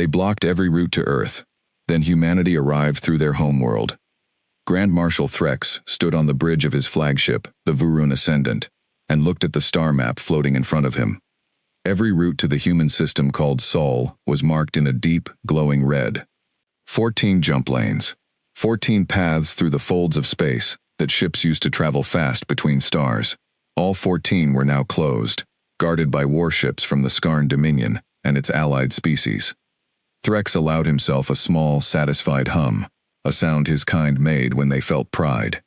They blocked every route to Earth. Then humanity arrived through their homeworld. Grand Marshal Threx stood on the bridge of his flagship, the Vurun Ascendant, and looked at the star map floating in front of him. Every route to the human system called Sol was marked in a deep, glowing red. 14 jump lanes. 14 paths through the folds of space that ships used to travel fast between stars. All 14 were now closed, guarded by warships from the Skarn Dominion and its allied species. Threx allowed himself a small, satisfied hum, a sound his kind made when they felt pride.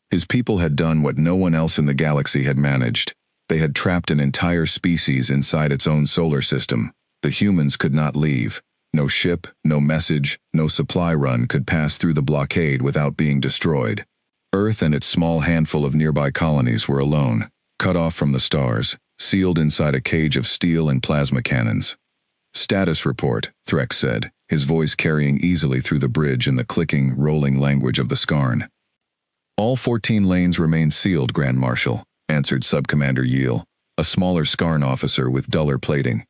His people had done what no one else in the galaxy had managed. They had trapped an entire species inside its own solar system. The humans could not leave. No ship, no message, no supply run could pass through the blockade without being destroyed. Earth and its small handful of nearby colonies were alone, cut off from the stars, sealed inside a cage of steel and plasma cannons. "Status report," Threx said, his voice carrying easily through the bridge in the clicking, rolling language of the Skarn. "All 14 lanes remain sealed, Grand Marshal," answered Subcommander Yeel, a smaller Skarn officer with duller plating.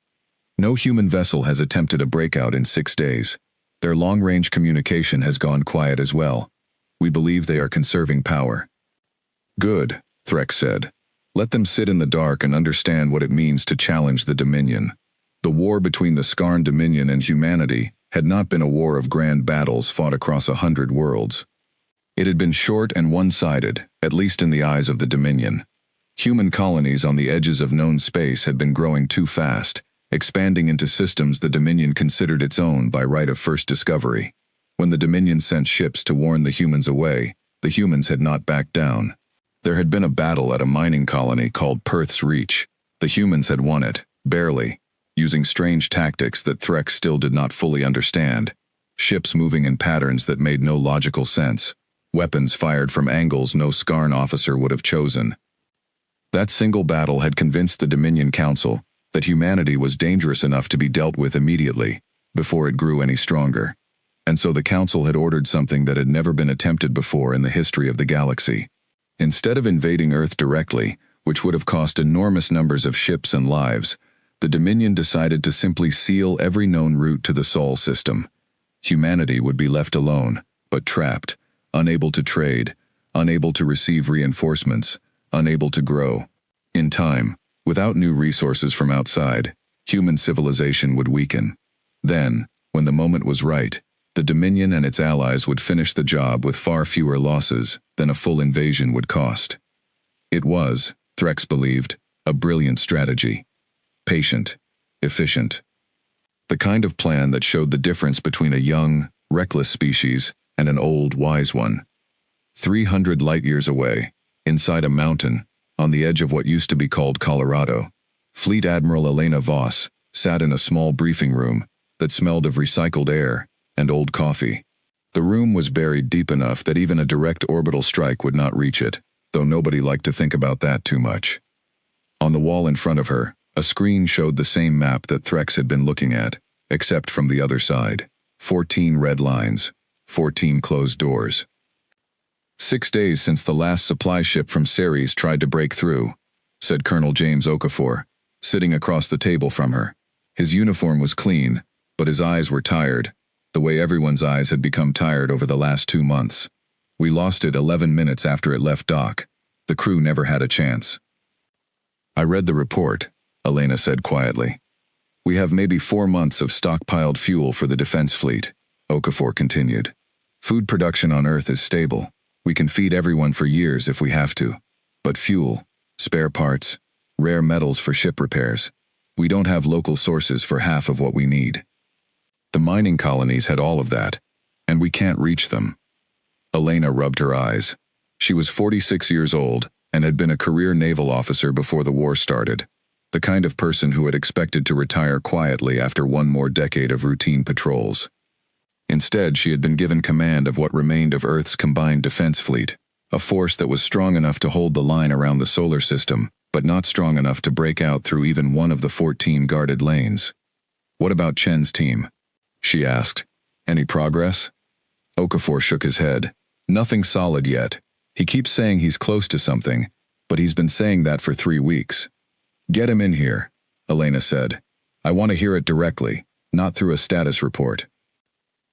"No human vessel has attempted a breakout in 6 days. Their long-range communication has gone quiet as well. We believe they are conserving power." "Good," Threx said. "Let them sit in the dark and understand what it means to challenge the Dominion." The war between the Skarn Dominion and humanity had not been a war of grand battles fought across 100 worlds. It had been short and one-sided, at least in the eyes of the Dominion. Human colonies on the edges of known space had been growing too fast, expanding into systems the Dominion considered its own by right of first discovery. When the Dominion sent ships to warn the humans away, the humans had not backed down. There had been a battle at a mining colony called Perth's Reach. The humans had won it, barely, using strange tactics that Threx still did not fully understand. Ships moving in patterns that made no logical sense. Weapons fired from angles no Skarn officer would have chosen. That single battle had convinced the Dominion Council that humanity was dangerous enough to be dealt with immediately, before it grew any stronger. And so the Council had ordered something that had never been attempted before in the history of the galaxy. Instead of invading Earth directly, which would have cost enormous numbers of ships and lives, the Dominion decided to simply seal every known route to the Sol system. Humanity would be left alone, but trapped, unable to trade, unable to receive reinforcements, unable to grow. In time, without new resources from outside, human civilization would weaken. Then, when the moment was right, the Dominion and its allies would finish the job with far fewer losses than a full invasion would cost. It was, Threx believed, a brilliant strategy. Patient, efficient. The kind of plan that showed the difference between a young, reckless species and an old, wise one. 300 light-years away, inside a mountain, on the edge of what used to be called Colorado, Fleet Admiral Elena Voss sat in a small briefing room that smelled of recycled air and old coffee. The room was buried deep enough that even a direct orbital strike would not reach it, though nobody liked to think about that too much. On the wall in front of her, a screen showed the same map that Threx had been looking at, except from the other side. 14 red lines, 14 closed doors. 6 days since the last supply ship from Ceres tried to break through, said Colonel James Okafor, sitting across the table from her. His uniform was clean, but his eyes were tired, the way everyone's eyes had become tired over the last 2 months. "We lost it 11 minutes after it left dock. The crew never had a chance." "I read the report," Elena said quietly. "We have maybe 4 months of stockpiled fuel for the defense fleet," Okafor continued. "Food production on Earth is stable. We can feed everyone for years if we have to. But fuel, spare parts, rare metals for ship repairs, we don't have local sources for half of what we need. The mining colonies had all of that, and we can't reach them." Elena rubbed her eyes. She was 46 years old and had been a career naval officer before the war started. The kind of person who had expected to retire quietly after one more decade of routine patrols. Instead, she had been given command of what remained of Earth's combined defense fleet, a force that was strong enough to hold the line around the solar system, but not strong enough to break out through even one of the 14 guarded lanes. "What about Chen's team?" she asked. "Any progress?" Okafor shook his head. "Nothing solid yet. He keeps saying he's close to something, but he's been saying that for 3 weeks. "Get him in here," Elena said. "I want to hear it directly. not through a status report.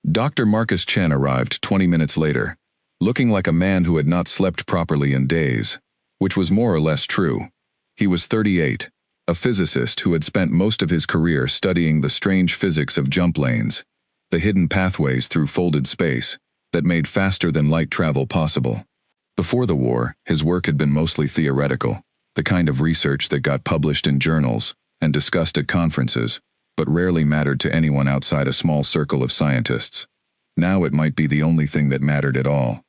Dr. Marcus Chen arrived 20 minutes later, looking like a man who had not slept properly in days, which was more or less true. He was 38, a physicist who had spent most of his career studying the strange physics of jump lanes, the hidden pathways through folded space that made faster-than-light travel possible. Before the war, his work had been mostly theoretical, the kind of research that got published in journals and discussed at conferences, but rarely mattered to anyone outside a small circle of scientists. Now it might be the only thing that mattered at all.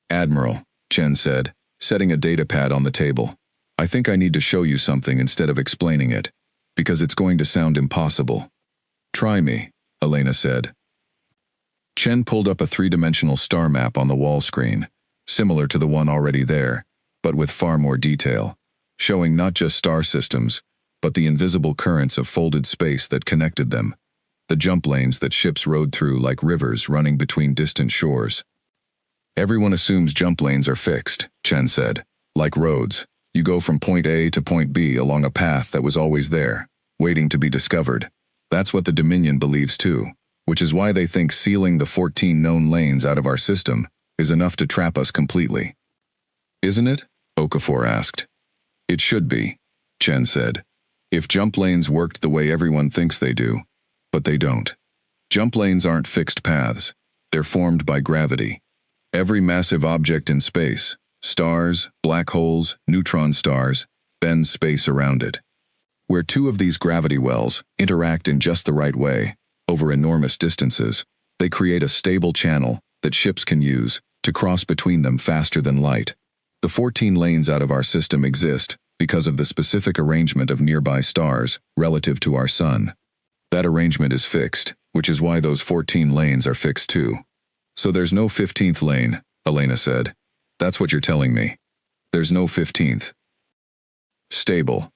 "Admiral," Chen said, setting a datapad on the table, "I think I need to show you something instead of explaining it, because it's going to sound impossible." "Try me," Elena said. Chen pulled up a three-dimensional star map on the wall screen, similar to the one already there, but with far more detail, showing not just star systems, but the invisible currents of folded space that connected them, the jump lanes that ships rode through like rivers running between distant shores. "Everyone assumes jump lanes are fixed," Chen said. "Like roads, you go from point A to point B along a path that was always there, waiting to be discovered. That's what the Dominion believes too, which is why they think sealing the 14 known lanes out of our system is enough to trap us completely." "Isn't it?" Okafor asked. "It should be," Chen said, "if jump lanes worked the way everyone thinks they do, but they don't. Jump lanes aren't fixed paths, they're formed by gravity. Every massive object in space, stars, black holes, neutron stars, bends space around it. Where two of these gravity wells interact in just the right way, over enormous distances, they create a stable channel that ships can use to cross between them faster than light. The 14 lanes out of our system exist because of the specific arrangement of nearby stars relative to our sun. That arrangement is fixed, which is why those 14 lanes are fixed too. So there's no 15th lane," Elena said. "That's what you're telling me. There's no 15th. Stable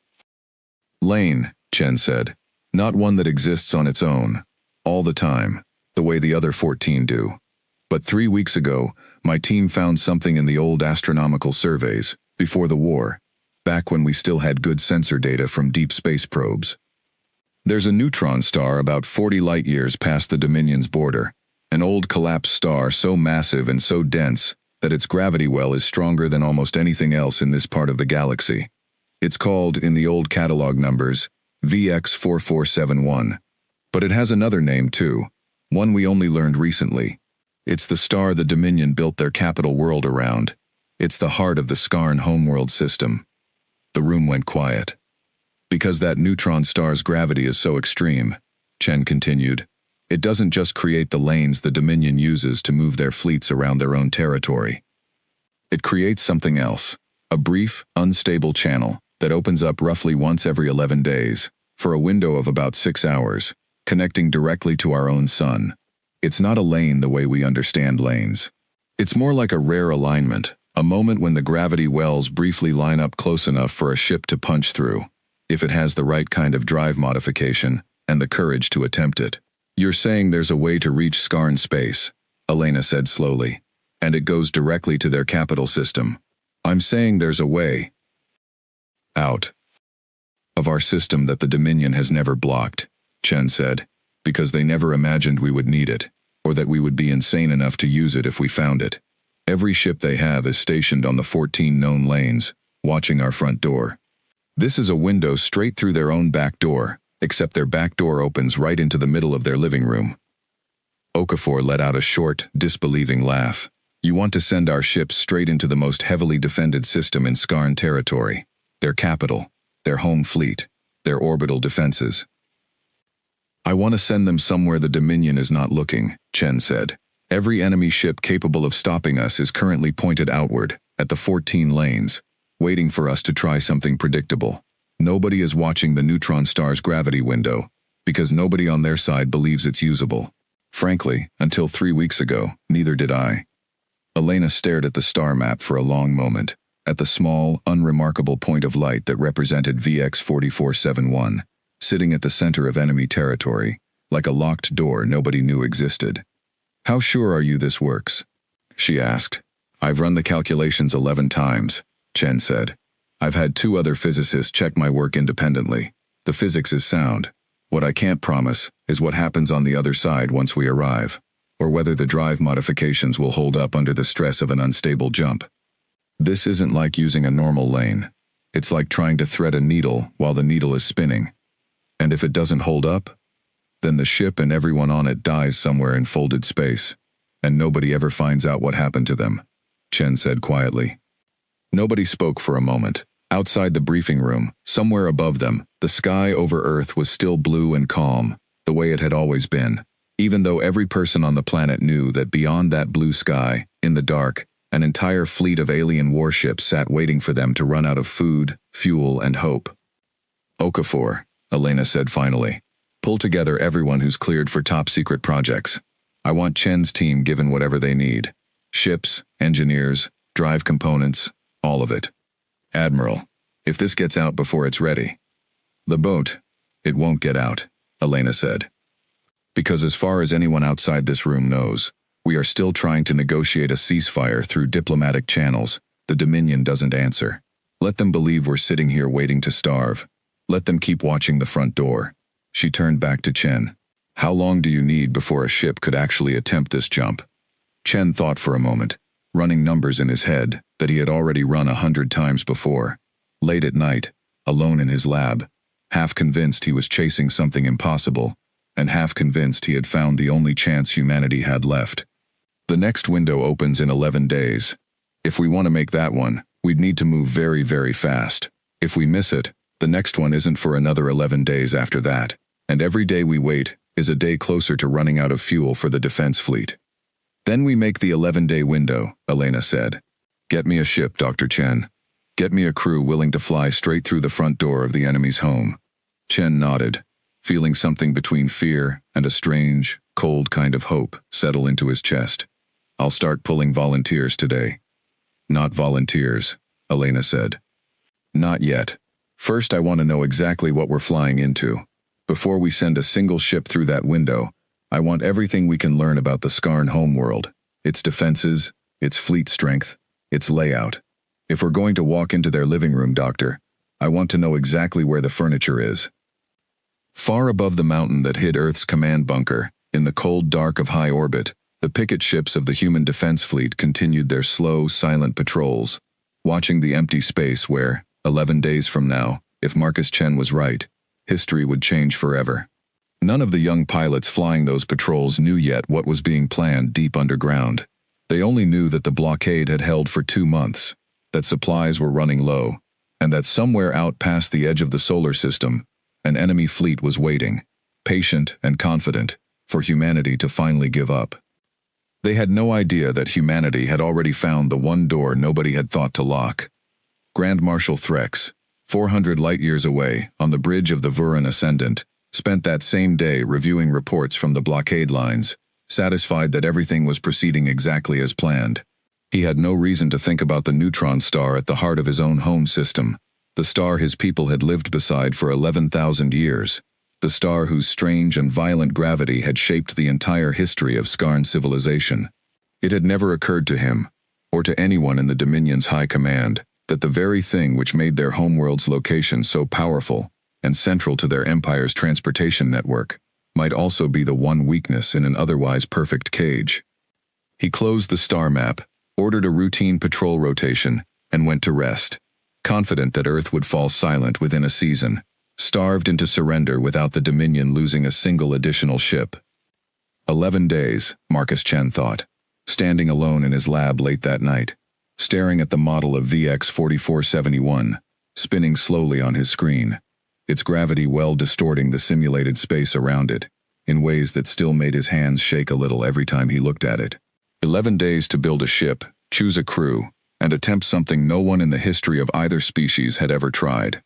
lane," Chen said. "Not one that exists on its own, all the time, the way the other 14 do. But 3 weeks ago, my team found something in the old astronomical surveys, before the war, back when we still had good sensor data from deep space probes. There's a neutron star about 40 light-years past the Dominion's border, an old collapsed star so massive and so dense that its gravity well is stronger than almost anything else in this part of the galaxy. It's called, in the old catalog numbers, VX4471. But it has another name too, one we only learned recently. It's the star the Dominion built their capital world around. It's the heart of the Skarn homeworld system." The room went quiet. "Because that neutron star's gravity is so extreme," Chen continued, "it doesn't just create the lanes the Dominion uses to move their fleets around their own territory. It creates something else, a brief, unstable channel that opens up roughly once every 11 days, for a window of about 6 hours, connecting directly to our own sun. It's not a lane the way we understand lanes. It's more like a rare alignment, a moment when the gravity wells briefly line up close enough for a ship to punch through, if it has the right kind of drive modification and the courage to attempt it. You're saying there's a way to reach Skarn space," Elena said slowly, "and it goes directly to their capital system. I'm saying there's a way out of our system that the Dominion has never blocked," Chen said, "because they never imagined we would need it, or that we would be insane enough to use it if we found it. Every ship they have is stationed on the 14 known lanes, watching our front door. This is a window straight through their own back door, except their back door opens right into the middle of their living room." Okafor let out a short, disbelieving laugh. "You want to send our ships straight into the most heavily defended system in Skarn territory, their capital, their home fleet, their orbital defenses." "I want to send them somewhere the Dominion is not looking," Chen said. "Every enemy ship capable of stopping us is currently pointed outward, at the 14 lanes, waiting for us to try something predictable. Nobody is watching the neutron star's gravity window, because nobody on their side believes it's usable. Frankly, until 3 weeks ago, neither did I." Elena stared at the star map for a long moment, at the small, unremarkable point of light that represented VX4471, sitting at the center of enemy territory, like a locked door nobody knew existed. "How sure are you this works?" she asked. "I've run the calculations 11 times, Chen said. "I've had 2 other physicists check my work independently. The physics is sound. What I can't promise is what happens on the other side once we arrive, or whether the drive modifications will hold up under the stress of an unstable jump. This isn't like using a normal lane. It's like trying to thread a needle while the needle is spinning. And if it doesn't hold up, then the ship and everyone on it dies somewhere in folded space, and nobody ever finds out what happened to them, Chen said quietly. Nobody spoke for a moment. Outside the briefing room, somewhere above them, the sky over Earth was still blue and calm, the way it had always been, even though every person on the planet knew that beyond that blue sky, in the dark, an entire fleet of alien warships sat waiting for them to run out of food, fuel, and hope. Okafor, Elena said finally. Pull together everyone who's cleared for top-secret projects. I want Chen's team given whatever they need. Ships, engineers, drive components, all of it. Admiral, if this gets out before it's ready. The boat, it won't get out, Elena said. Because as far as anyone outside this room knows, we are still trying to negotiate a ceasefire through diplomatic channels. The Dominion doesn't answer. Let them believe we're sitting here waiting to starve. Let them keep watching the front door. She turned back to Chen. How long do you need before a ship could actually attempt this jump? Chen thought for a moment, running numbers in his head that he had already run 100 times before. Late at night, alone in his lab, half convinced he was chasing something impossible, and half convinced he had found the only chance humanity had left. The next window opens in 11 days. If we want to make that one, we'd need to move very, very fast. If we miss it, the next one isn't for another 11 days after that, and every day we wait is a day closer to running out of fuel for the defense fleet. Then we make the 11-day window, Elena said. Get me a ship, Dr. Chen. Get me a crew willing to fly straight through the front door of the enemy's home. Chen nodded, feeling something between fear and a strange, cold kind of hope settle into his chest. I'll start pulling volunteers today. Not volunteers, Elena said. Not yet. First, I want to know exactly what we're flying into. Before we send a single ship through that window, I want everything we can learn about the Skarn homeworld, its defenses, its fleet strength, its layout. If we're going to walk into their living room, Doctor, I want to know exactly where the furniture is. Far above the mountain that hid Earth's command bunker, in the cold dark of high orbit, the picket ships of the human defense fleet continued their slow, silent patrols, watching the empty space where, 11 days from now, if Marcus Chen was right, history would change forever. None of the young pilots flying those patrols knew yet what was being planned deep underground. They only knew that the blockade had held for 2 months, that supplies were running low, and that somewhere out past the edge of the solar system, an enemy fleet was waiting, patient and confident, for humanity to finally give up. They had no idea that humanity had already found the one door nobody had thought to lock. Grand Marshal Threx, 400 light-years away, on the bridge of the Vuran Ascendant, spent that same day reviewing reports from the blockade lines, satisfied that everything was proceeding exactly as planned. He had no reason to think about the neutron star at the heart of his own home system, the star his people had lived beside for 11,000 years, the star whose strange and violent gravity had shaped the entire history of Skarn civilization. It had never occurred to him, or to anyone in the Dominion's high command, that the very thing which made their homeworld's location so powerful and central to their empire's transportation network might also be the one weakness in an otherwise perfect cage. He closed the star map, ordered a routine patrol rotation, and went to rest, confident that Earth would fall silent within a season, starved into surrender without the Dominion losing a single additional ship. 11 days, Marcus Chen thought, standing alone in his lab late that night, staring at the model of VX-4471, spinning slowly on his screen, its gravity well distorting the simulated space around it, in ways that still made his hands shake a little every time he looked at it. 11 days to build a ship, choose a crew, and attempt something no one in the history of either species had ever tried.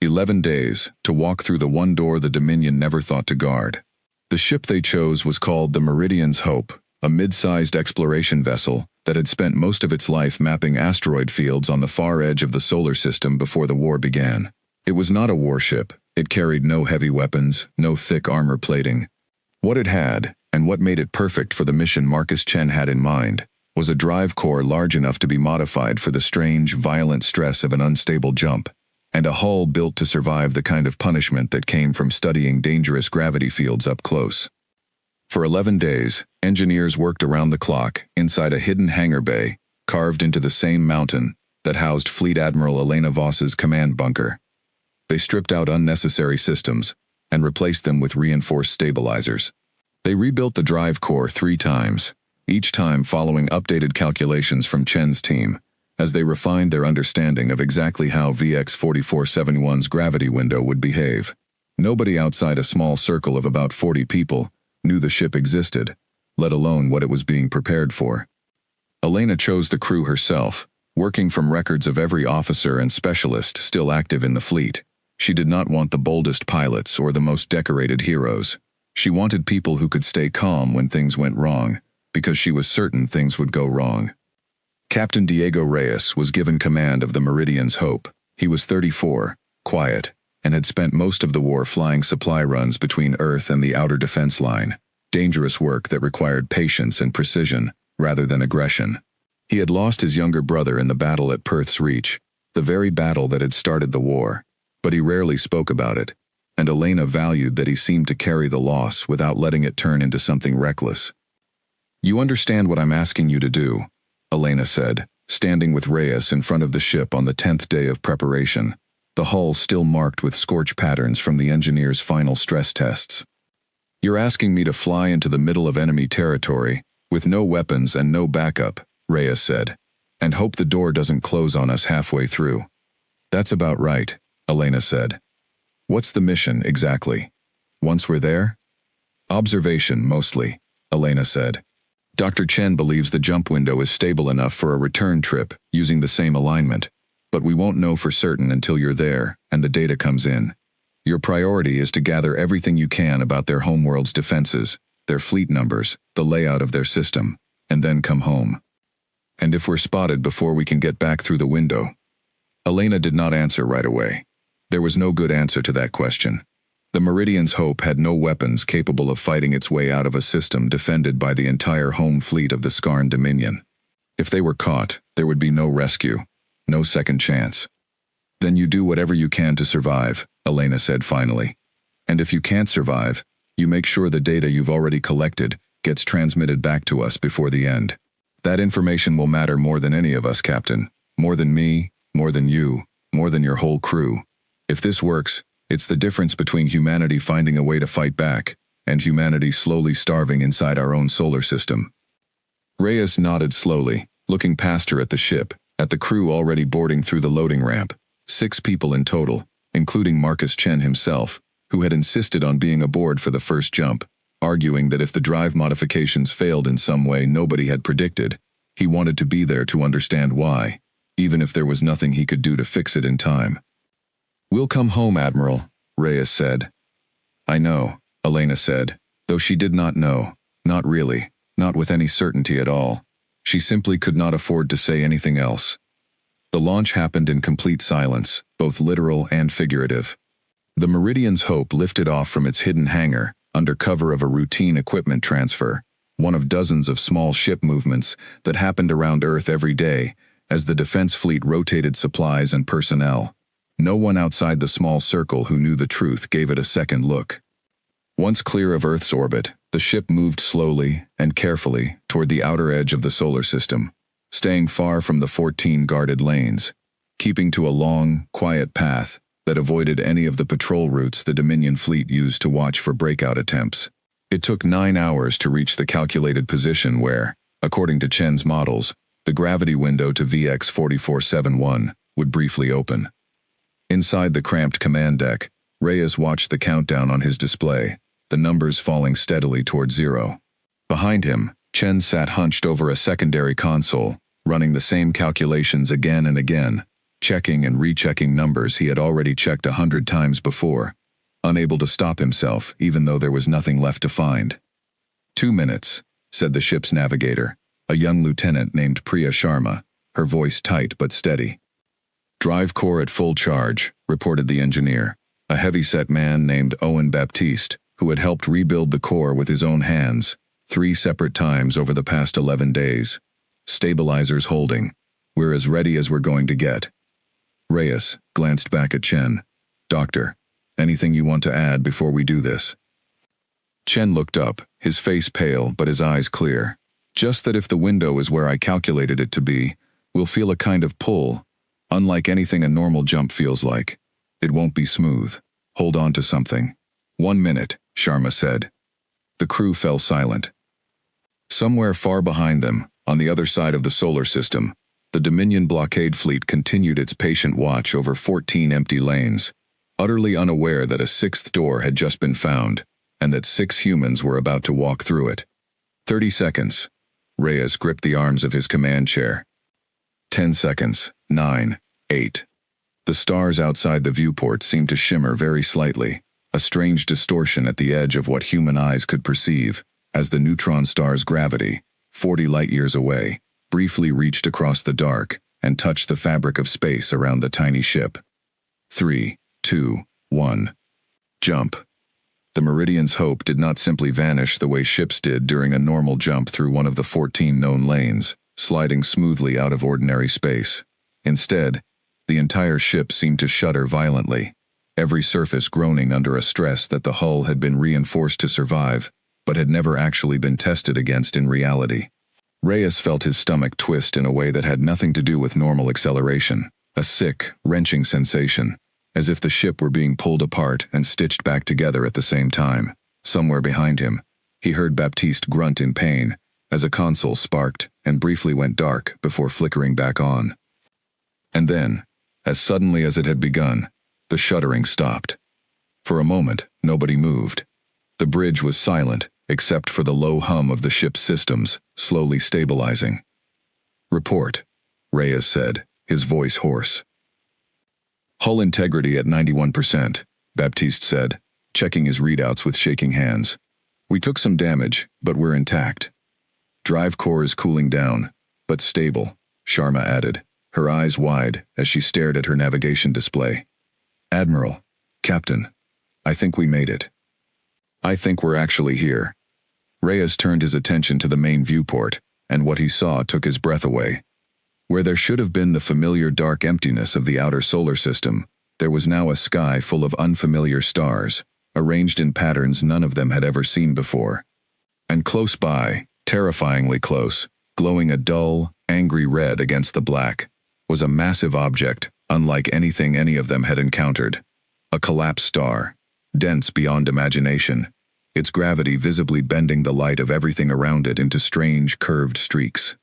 11 days to walk through the one door the Dominion never thought to guard. The ship they chose was called the Meridian's Hope, a mid-sized exploration vessel that had spent most of its life mapping asteroid fields on the far edge of the solar system before the war began. It was not a warship. It carried no heavy weapons, no thick armor plating. What it had, and what made it perfect for the mission Marcus Chen had in mind, was a drive core large enough to be modified for the strange, violent stress of an unstable jump, and a hull built to survive the kind of punishment that came from studying dangerous gravity fields up close. For 11 days, engineers worked around the clock inside a hidden hangar bay carved into the same mountain that housed Fleet Admiral Elena Voss's command bunker. They stripped out unnecessary systems and replaced them with reinforced stabilizers. They rebuilt the drive core 3 times, each time following updated calculations from Chen's team, as they refined their understanding of exactly how VX-4471's gravity window would behave. Nobody outside a small circle of about 40 people knew the ship existed, let alone what it was being prepared for. Elena chose the crew herself, working from records of every officer and specialist still active in the fleet. She did not want the boldest pilots or the most decorated heroes. She wanted people who could stay calm when things went wrong, because she was certain things would go wrong. Captain Diego Reyes was given command of the Meridian's Hope. He was 34, quiet, and had spent most of the war flying supply runs between Earth and the outer defense line, dangerous work that required patience and precision rather than aggression. He had lost his younger brother in the battle at Perth's Reach, the very battle that had started the war, but he rarely spoke about it, and Elena valued that he seemed to carry the loss without letting it turn into something reckless. "You understand what I'm asking you to do," Elena said, standing with Reyes in front of the ship on the 10th day of preparation, the hull still marked with scorch patterns from the engineers' final stress tests. "You're asking me to fly into the middle of enemy territory, with no weapons and no backup," Reyes said, "and hope the door doesn't close on us halfway through." "That's about right," Elena said. "What's the mission, exactly? Once we're there?" "Observation, mostly," Elena said. "Dr. Chen believes the jump window is stable enough for a return trip using the same alignment, but we won't know for certain until you're there and the data comes in. Your priority is to gather everything you can about their homeworld's defenses, their fleet numbers, the layout of their system, and then come home. And if we're spotted before we can get back through the window?" Elena did not answer right away. There was no good answer to that question. The Meridian's Hope had no weapons capable of fighting its way out of a system defended by the entire home fleet of the Skarn Dominion. If they were caught, there would be no rescue, no second chance. "Then you do whatever you can to survive," Elena said finally. "And if you can't survive, you make sure the data you've already collected gets transmitted back to us before the end. That information will matter more than any of us, Captain. More than me, more than you, more than your whole crew. If this works, it's the difference between humanity finding a way to fight back and humanity slowly starving inside our own solar system." Reyes nodded slowly, looking past her at the ship, at the crew already boarding through the loading ramp, 6 people in total, including Marcus Chen himself, who had insisted on being aboard for the first jump, arguing that if the drive modifications failed in some way nobody had predicted, he wanted to be there to understand why, even if there was nothing he could do to fix it in time. "We'll come home, Admiral," Reyes said. "I know," Elena said, though she did not know, not really, not with any certainty at all. She simply could not afford to say anything else. The launch happened in complete silence, both literal and figurative. The Meridian's Hope lifted off from its hidden hangar, under cover of a routine equipment transfer, one of dozens of small ship movements that happened around Earth every day as the defense fleet rotated supplies and personnel. No one outside the small circle who knew the truth gave it a second look. Once clear of Earth's orbit, the ship moved slowly and carefully toward the outer edge of the solar system, staying far from the 14 guarded lanes, keeping to a long, quiet path that avoided any of the patrol routes the Dominion fleet used to watch for breakout attempts. It took 9 hours to reach the calculated position where, according to Chen's models, the gravity window to VX-4471 would briefly open. Inside the cramped command deck, Reyes watched the countdown on his display, the numbers falling steadily toward 0. Behind him, Chen sat hunched over a secondary console, running the same calculations again and again, checking and rechecking numbers he had already checked 100 times before, unable to stop himself even though there was nothing left to find. 2 minutes, said the ship's navigator, a young lieutenant named Priya Sharma, her voice tight but steady. "Drive core at full charge," reported the engineer, a heavy-set man named Owen Baptiste, who had helped rebuild the core with his own hands, 3 separate times over the past 11 days. "Stabilizers holding. We're as ready as we're going to get." Reyes glanced back at Chen. "Doctor, anything you want to add before we do this?" Chen looked up, his face pale but his eyes clear. "Just that if the window is where I calculated it to be, we'll feel a kind of pull, unlike anything a normal jump feels like. It won't be smooth. Hold on to something." "1 minute," Sharma said. The crew fell silent. Somewhere far behind them, on the other side of the solar system, the Dominion blockade fleet continued its patient watch over 14 empty lanes, utterly unaware that a 6th door had just been found, and that 6 humans were about to walk through it. 30 seconds. Reyes gripped the arms of his command chair. 10 seconds. 9. 8. The stars outside the viewport seemed to shimmer very slightly, a strange distortion at the edge of what human eyes could perceive, as the neutron star's gravity, 40 light-years away, briefly reached across the dark and touched the fabric of space around the tiny ship. 3, 2, 1. Jump. The Meridian's hope did not simply vanish the way ships did during a normal jump through one of the 14 known lanes, sliding smoothly out of ordinary space. Instead, the entire ship seemed to shudder violently, every surface groaning under a stress that the hull had been reinforced to survive, but had never actually been tested against in reality. Reyes felt his stomach twist in a way that had nothing to do with normal acceleration, a sick, wrenching sensation, as if the ship were being pulled apart and stitched back together at the same time. Somewhere behind him, he heard Baptiste grunt in pain, as a console sparked and briefly went dark before flickering back on. And then, as suddenly as it had begun, the shuddering stopped. For a moment, nobody moved. The bridge was silent, except for the low hum of the ship's systems, slowly stabilizing. "Report," Reyes said, his voice hoarse. "Hull integrity at 91%, Baptiste said, checking his readouts with shaking hands. "We took some damage, but we're intact." "Drive core is cooling down, but stable," Sharma added, her eyes wide as she stared at her navigation display. "Admiral, Captain, I think we made it." "I think we're actually here." Reyes turned his attention to the main viewport, and what he saw took his breath away. Where there should have been the familiar dark emptiness of the outer solar system, there was now a sky full of unfamiliar stars, arranged in patterns none of them had ever seen before. And close by, terrifyingly close, glowing a dull, angry red against the black, was a massive object, unlike anything any of them had encountered. A collapsed star, dense beyond imagination, its gravity visibly bending the light of everything around it into strange, curved streaks.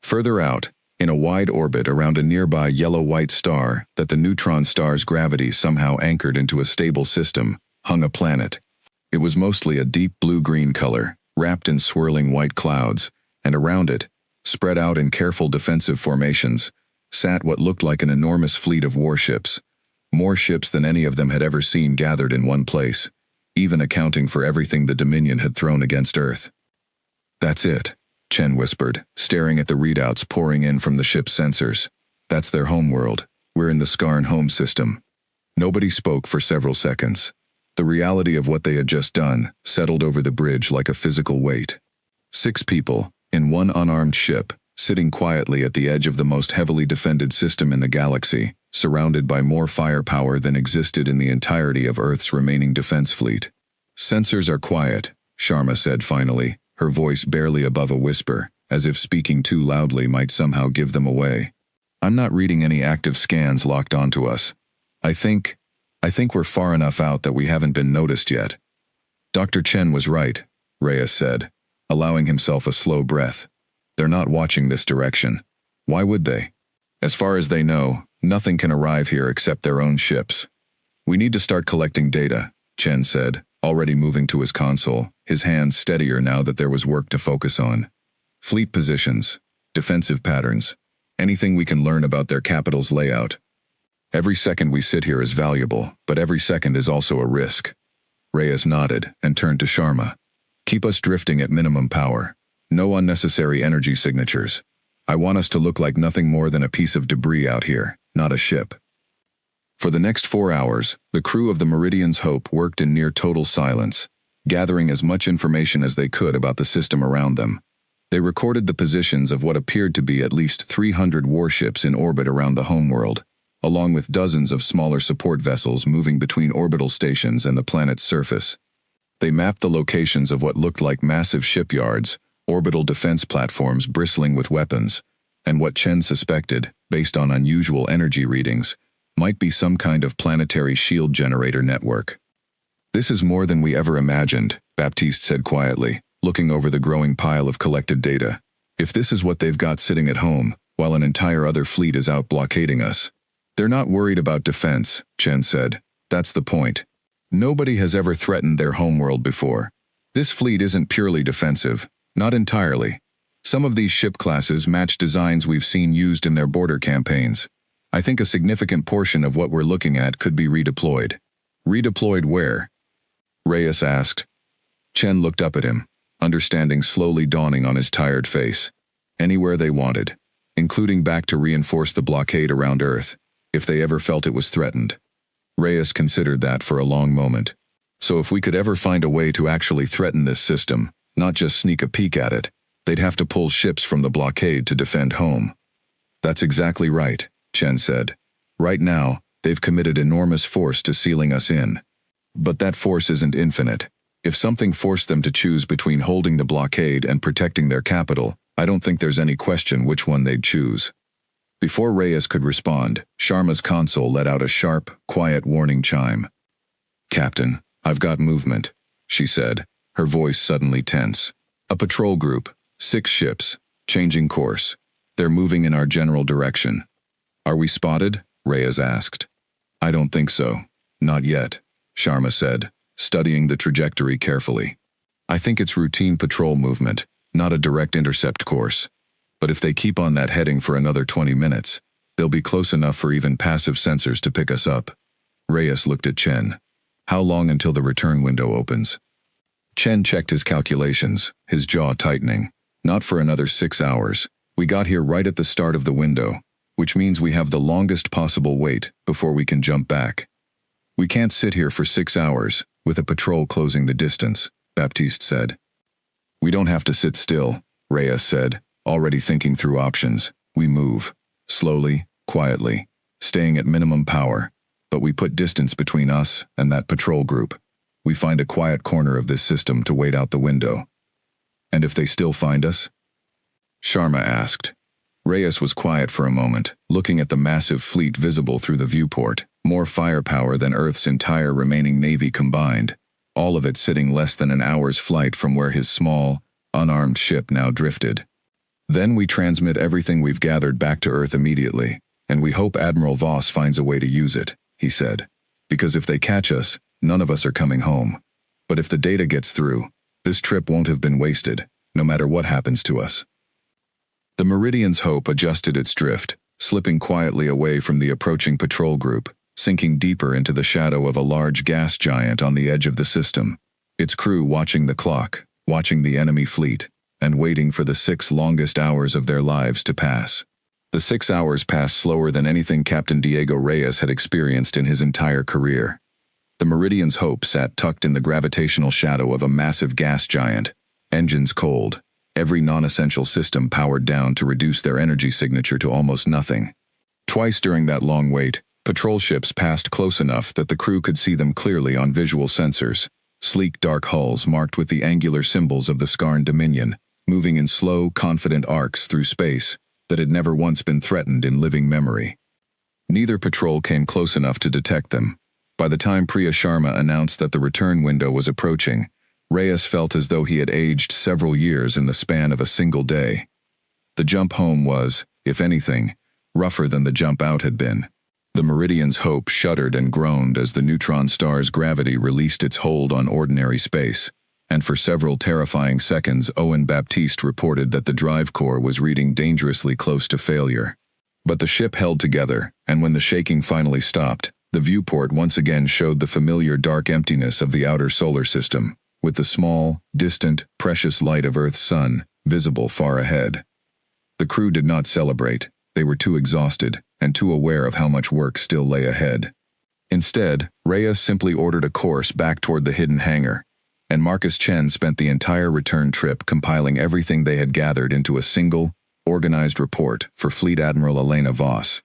Further out, in a wide orbit around a nearby yellow-white star that the neutron star's gravity somehow anchored into a stable system, hung a planet. It was mostly a deep blue-green color, wrapped in swirling white clouds, and around it, spread out in careful defensive formations, sat what looked like an enormous fleet of warships, more ships than any of them had ever seen gathered in one place, even accounting for everything the Dominion had thrown against Earth. "That's it," Chen whispered, staring at the readouts pouring in from the ship's sensors. "That's their homeworld. We're in the Skarn home system." Nobody spoke for several seconds. The reality of what they had just done settled over the bridge like a physical weight. 6 people, in one unarmed ship, sitting quietly at the edge of the most heavily defended system in the galaxy, surrounded by more firepower than existed in the entirety of Earth's remaining defense fleet. "Sensors are quiet," Sharma said finally, her voice barely above a whisper, as if speaking too loudly might somehow give them away. "I'm not reading any active scans locked onto us. I think we're far enough out that we haven't been noticed yet." "Dr. Chen was right," Reyes said, allowing himself a slow breath. "They're not watching this direction. Why would they? As far as they know, nothing can arrive here except their own ships. We need to start collecting data," Chen said, already moving to his console, his hands steadier now that there was work to focus on. "Fleet positions, defensive patterns, anything we can learn about their capital's layout. Every second we sit here is valuable, but every second is also a risk." Reyes nodded and turned to Sharma. "Keep us drifting at minimum power. No unnecessary energy signatures. I want us to look like nothing more than a piece of debris out here, not a ship." For the next 4 hours, the crew of the Meridian's Hope worked in near total silence, gathering as much information as they could about the system around them. They recorded the positions of what appeared to be at least 300 warships in orbit around the homeworld, along with dozens of smaller support vessels moving between orbital stations and the planet's surface. They mapped the locations of what looked like massive shipyards, orbital defense platforms bristling with weapons, and what Chen suspected, based on unusual energy readings, might be some kind of planetary shield generator network. "This is more than we ever imagined," Baptiste said quietly, looking over the growing pile of collected data. "If this is what they've got sitting at home, while an entire other fleet is out blockading us." "They're not worried about defense," Chen said. "That's the point. Nobody has ever threatened their homeworld before. This fleet isn't purely defensive, not entirely. Some of these ship classes match designs we've seen used in their border campaigns. I think a significant portion of what we're looking at could be redeployed." "Redeployed where?" Reyes asked. Chen looked up at him, understanding slowly dawning on his tired face. "Anywhere they wanted, including back to reinforce the blockade around Earth, if they ever felt it was threatened." Reyes considered that for a long moment. "So if we could ever find a way to actually threaten this system, not just sneak a peek at it, they'd have to pull ships from the blockade to defend home." "That's exactly right," Chen said. "Right now, they've committed enormous force to sealing us in. But that force isn't infinite. If something forced them to choose between holding the blockade and protecting their capital, I don't think there's any question which one they'd choose." Before Reyes could respond, Sharma's console let out a sharp, quiet warning chime. "Captain, I've got movement," she said, her voice suddenly tense. "A patrol group, 6 ships, changing course. They're moving in our general direction." "Are we spotted?" Reyes asked. "I don't think so. Not yet," Sharma said, studying the trajectory carefully. "I think it's routine patrol movement, not a direct intercept course. But if they keep on that heading for another 20 minutes, they'll be close enough for even passive sensors to pick us up." Reyes looked at Chen. "How long until the return window opens?" Chen checked his calculations, his jaw tightening. "Not for another 6 hours. We got here right at the start of the window, which means we have the longest possible wait before we can jump back." "We can't sit here for 6 hours, with a patrol closing the distance," Baptiste said. "We don't have to sit still," Reyes said, already thinking through options. "We move. Slowly, quietly, staying at minimum power, but we put distance between us and that patrol group. We find a quiet corner of this system to wait out the window." "And if they still find us?" Sharma asked. Reyes was quiet for a moment, looking at the massive fleet visible through the viewport, more firepower than Earth's entire remaining navy combined, all of it sitting less than an hour's flight from where his small, unarmed ship now drifted. "Then we transmit everything we've gathered back to Earth immediately, and we hope Admiral Voss finds a way to use it," he said. "Because if they catch us, none of us are coming home. But if the data gets through, this trip won't have been wasted, no matter what happens to us." The Meridian's Hope adjusted its drift, slipping quietly away from the approaching patrol group, sinking deeper into the shadow of a large gas giant on the edge of the system, its crew watching the clock, watching the enemy fleet, and waiting for the 6 longest hours of their lives to pass. The 6 hours passed slower than anything Captain Diego Reyes had experienced in his entire career. The Meridian's Hope sat tucked in the gravitational shadow of a massive gas giant, engines cold, every non-essential system powered down to reduce their energy signature to almost nothing. Twice during that long wait, patrol ships passed close enough that the crew could see them clearly on visual sensors, sleek dark hulls marked with the angular symbols of the Skarn Dominion, moving in slow, confident arcs through space that had never once been threatened in living memory. Neither patrol came close enough to detect them. By the time Priya Sharma announced that the return window was approaching, Reyes felt as though he had aged several years in the span of a single day. The jump home was, if anything, rougher than the jump out had been. The Meridian's Hope shuddered and groaned as the neutron star's gravity released its hold on ordinary space, and for several terrifying seconds Owen Baptiste reported that the drive core was reading dangerously close to failure. But the ship held together, and when the shaking finally stopped, the viewport once again showed the familiar dark emptiness of the outer solar system, with the small, distant, precious light of Earth's sun visible far ahead. The crew did not celebrate. They were too exhausted and too aware of how much work still lay ahead. Instead, Reyes simply ordered a course back toward the hidden hangar, and Marcus Chen spent the entire return trip compiling everything they had gathered into a single, organized report for Fleet Admiral Elena Voss.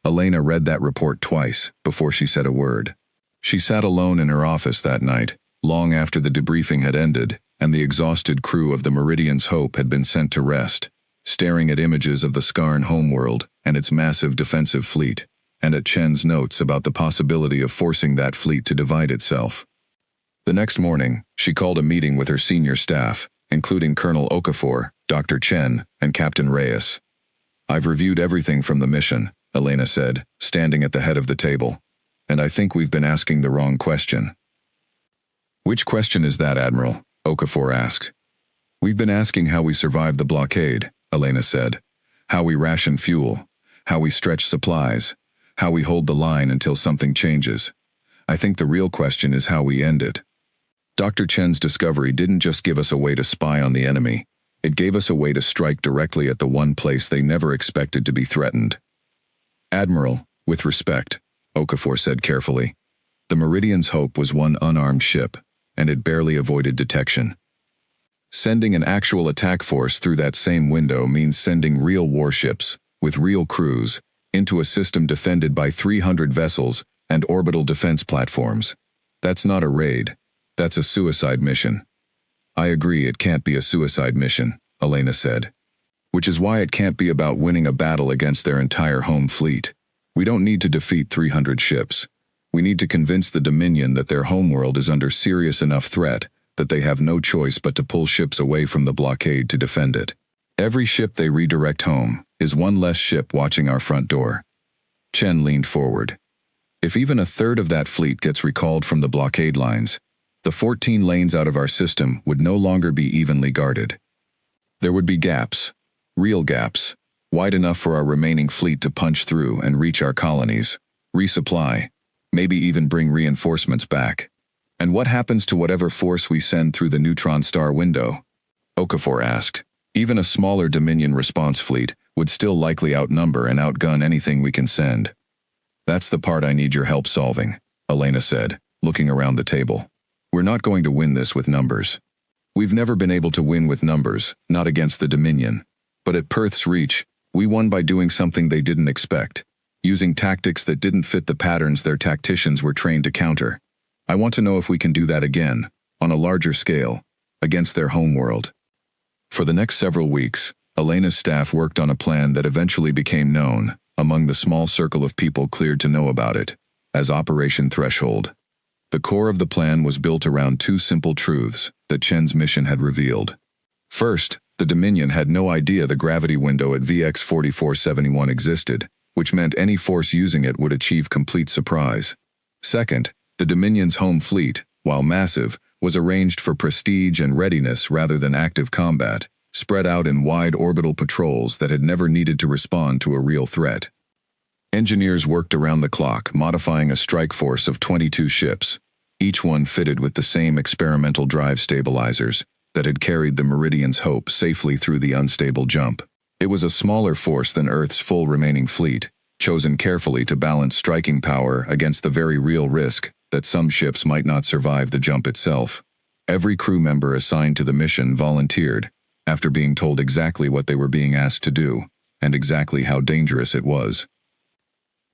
Elena read that report twice before she said a word. She sat alone in her office that night, long after the debriefing had ended, and the exhausted crew of the Meridian's Hope had been sent to rest, staring at images of the Skarn homeworld and its massive defensive fleet, and at Chen's notes about the possibility of forcing that fleet to divide itself. The next morning, she called a meeting with her senior staff, including Colonel Okafor, Dr. Chen, and Captain Reyes. "I've reviewed everything from the mission," Elena said, standing at the head of the table, "and I think we've been asking the wrong question." "Which question is that, Admiral?" Okafor asked. "We've been asking how we survive the blockade," Elena said. "How we ration fuel, how we stretch supplies, how we hold the line until something changes. I think the real question is how we end it." Dr. Chen's discovery didn't just give us a way to spy on the enemy, it gave us a way to strike directly at the one place they never expected to be threatened. "Admiral, with respect," Okafor said carefully, "the Meridian's Hope was one unarmed ship, and it barely avoided detection. Sending an actual attack force through that same window means sending real warships, with real crews, into a system defended by 300 vessels and orbital defense platforms. That's not a raid. That's a suicide mission." "I agree it can't be a suicide mission," Elena said. "Which is why it can't be about winning a battle against their entire home fleet. We don't need to defeat 300 ships. We need to convince the Dominion that their homeworld is under serious enough threat that they have no choice but to pull ships away from the blockade to defend it. Every ship they redirect home is one less ship watching our front door." Chen leaned forward. "If even a third of that fleet gets recalled from the blockade lines, the 14 lanes out of our system would no longer be evenly guarded. There would be gaps, real gaps, wide enough for our remaining fleet to punch through and reach our colonies, resupply, maybe even bring reinforcements back. And what happens to whatever force we send through the neutron star window?" Okafor asked. "Even a smaller Dominion response fleet would still likely outnumber and outgun anything we can send." "That's the part I need your help solving," Elena said, looking around the table. "We're not going to win this with numbers. We've never been able to win with numbers, not against the Dominion. But at Perth's Reach, we won by doing something they didn't expect, using tactics that didn't fit the patterns their tacticians were trained to counter. I want to know if we can do that again, on a larger scale, against their homeworld." For the next several weeks, Elena's staff worked on a plan that eventually became known, among the small circle of people cleared to know about it, as Operation Threshold. The core of the plan was built around two simple truths that Chen's mission had revealed. First, the Dominion had no idea the gravity window at VX 4471 existed, which meant any force using it would achieve complete surprise. Second, the Dominion's home fleet, while massive, was arranged for prestige and readiness rather than active combat, spread out in wide orbital patrols that had never needed to respond to a real threat. Engineers worked around the clock, modifying a strike force of 22 ships, each one fitted with the same experimental drive stabilizers that had carried the Meridian's Hope safely through the unstable jump. It was a smaller force than Earth's full remaining fleet, chosen carefully to balance striking power against the very real risk that some ships might not survive the jump itself. Every crew member assigned to the mission volunteered, after being told exactly what they were being asked to do, and exactly how dangerous it was.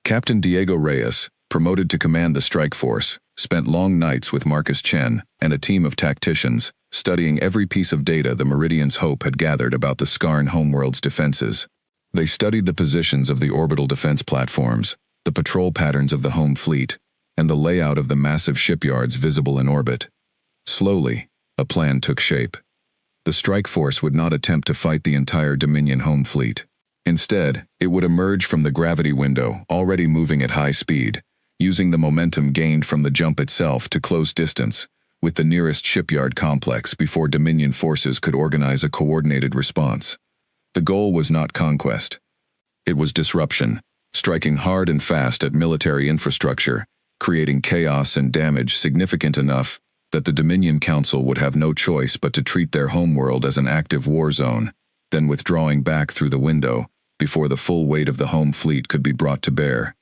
Captain Diego Reyes, promoted to command the strike force, spent long nights with Marcus Chen and a team of tacticians, studying every piece of data the Meridian's Hope had gathered about the Skarn homeworld's defenses. They studied the positions of the orbital defense platforms, the patrol patterns of the home fleet, and the layout of the massive shipyards visible in orbit. Slowly, a plan took shape. The strike force would not attempt to fight the entire Dominion home fleet. Instead, it would emerge from the gravity window, already moving at high speed, using the momentum gained from the jump itself to close distance with the nearest shipyard complex before Dominion forces could organize a coordinated response. The goal was not conquest. It was disruption, striking hard and fast at military infrastructure, creating chaos and damage significant enough that the Dominion Council would have no choice but to treat their homeworld as an active war zone, then withdrawing back through the window before the full weight of the home fleet could be brought to bear.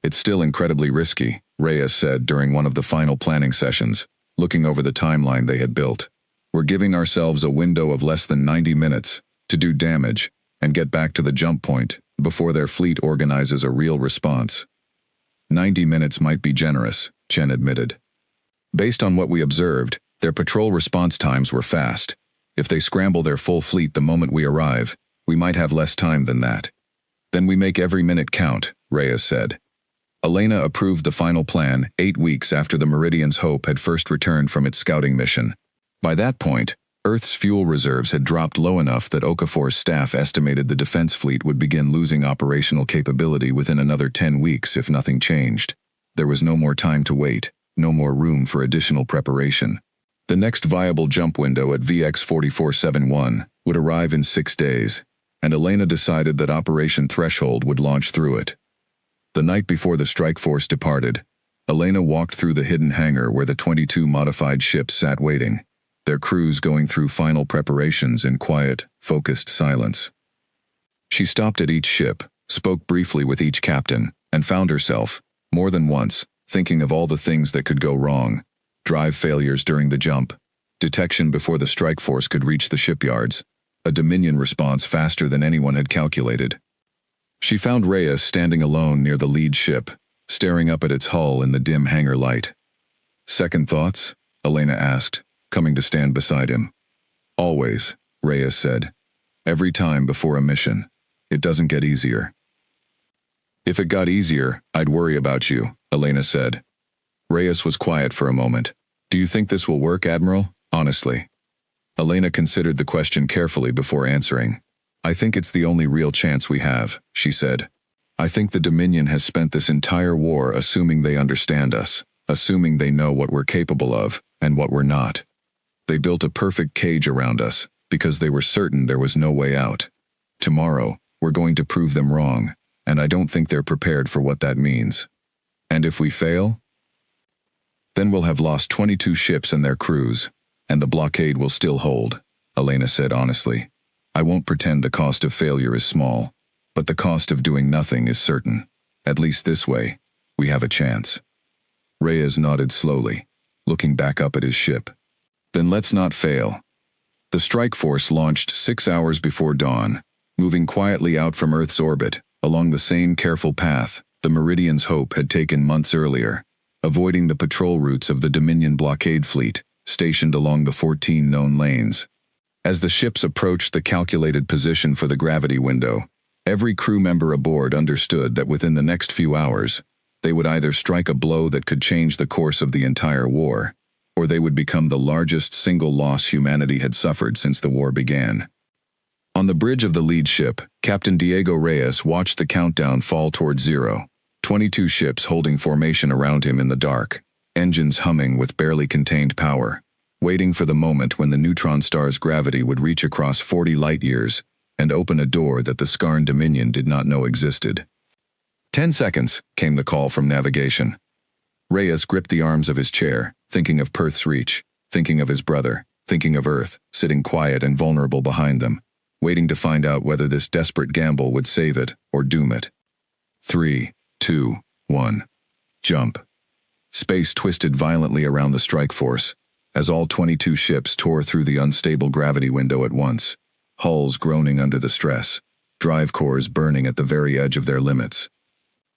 "It's still incredibly risky," Reyes said during one of the final planning sessions, looking over the timeline they had built. "We're giving ourselves a window of less than 90 minutes to do damage and get back to the jump point before their fleet organizes a real response. 90 minutes might be generous, Chen admitted. Based on what we observed, their patrol response times were fast. If they scramble their full fleet the moment we arrive, we might have less time than that. Then we make every minute count, Reyes said. Elena approved the final plan 8 weeks after the Meridian's Hope had first returned from its scouting mission. By that point, Earth's fuel reserves had dropped low enough that Okafor's staff estimated the defense fleet would begin losing operational capability within another 10 weeks if nothing changed. There was no more time to wait, no more room for additional preparation. The next viable jump window at VX-4471 would arrive in 6 days, and Elena decided that Operation Threshold would launch through it. The night before the strike force departed, Elena walked through the hidden hangar where the 22 modified ships sat waiting, their crews going through final preparations in quiet, focused silence. She stopped at each ship, spoke briefly with each captain, and found herself, more than once, thinking of all the things that could go wrong: drive failures during the jump, detection before the strike force could reach the shipyards, a Dominion response faster than anyone had calculated. She found Reyes standing alone near the lead ship, staring up at its hull in the dim hangar light. "Second thoughts?" Elena asked, coming to stand beside him. "Always," Reyes said. "Every time before a mission. It doesn't get easier." "If it got easier, I'd worry about you," Elena said. Reyes was quiet for a moment. "Do you think this will work, Admiral? Honestly?" Elena considered the question carefully before answering. "I think it's the only real chance we have," she said. "I think the Dominion has spent this entire war assuming they understand us, assuming they know what we're capable of, and what we're not. They built a perfect cage around us, because they were certain there was no way out. Tomorrow, we're going to prove them wrong, and I don't think they're prepared for what that means. And if we fail? Then we'll have lost 22 ships and their crews, and the blockade will still hold," Elena said honestly. "I won't pretend the cost of failure is small, but the cost of doing nothing is certain. At least this way, we have a chance." Reyes nodded slowly, looking back up at his ship. "Then let's not fail." The strike force launched 6 hours before dawn, moving quietly out from Earth's orbit, along the same careful path the Meridian's Hope had taken months earlier, avoiding the patrol routes of the Dominion blockade fleet, stationed along the 14 known lanes. As the ships approached the calculated position for the gravity window, every crew member aboard understood that within the next few hours, they would either strike a blow that could change the course of the entire war, or they would become the largest single loss humanity had suffered since the war began. On the bridge of the lead ship, Captain Diego Reyes watched the countdown fall toward zero, 22 ships holding formation around him in the dark, engines humming with barely contained power, waiting for the moment when the neutron star's gravity would reach across 40 light-years and open a door that the Skarn Dominion did not know existed. 10 seconds, came the call from navigation. Reyes gripped the arms of his chair, thinking of Perth's reach, thinking of his brother, thinking of Earth, sitting quiet and vulnerable behind them, waiting to find out whether this desperate gamble would save it or doom it. 3, 2, 1. Jump. Space twisted violently around the strike force, as all 22 ships tore through the unstable gravity window at once, hulls groaning under the stress, drive cores burning at the very edge of their limits.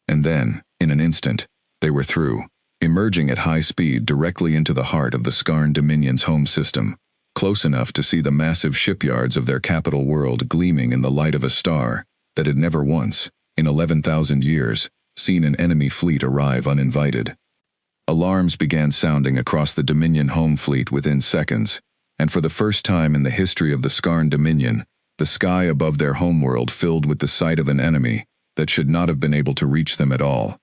And then, in an instant, they were through, emerging at high speed directly into the heart of the Skarn Dominion's home system, close enough to see the massive shipyards of their capital world gleaming in the light of a star that had never once, in 11,000 years, seen an enemy fleet arrive uninvited. Alarms began sounding across the Dominion home fleet within seconds, and for the first time in the history of the Skarn Dominion, the sky above their homeworld filled with the sight of an enemy that should not have been able to reach them at all.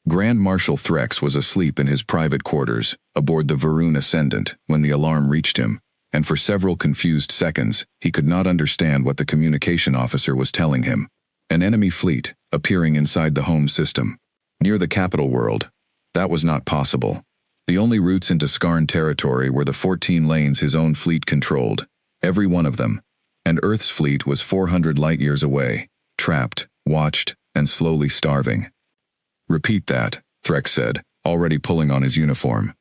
Grand Marshal Threx was asleep in his private quarters, aboard the Varun Ascendant, when the alarm reached him, and for several confused seconds, he could not understand what the communication officer was telling him. An enemy fleet, appearing inside the home system, near the capital world. That was not possible. The only routes into Skarn territory were the 14 lanes his own fleet controlled, every one of them, and Earth's fleet was 400 light-years away, trapped, watched, and slowly starving. "Repeat that," Threx said, already pulling on his uniform.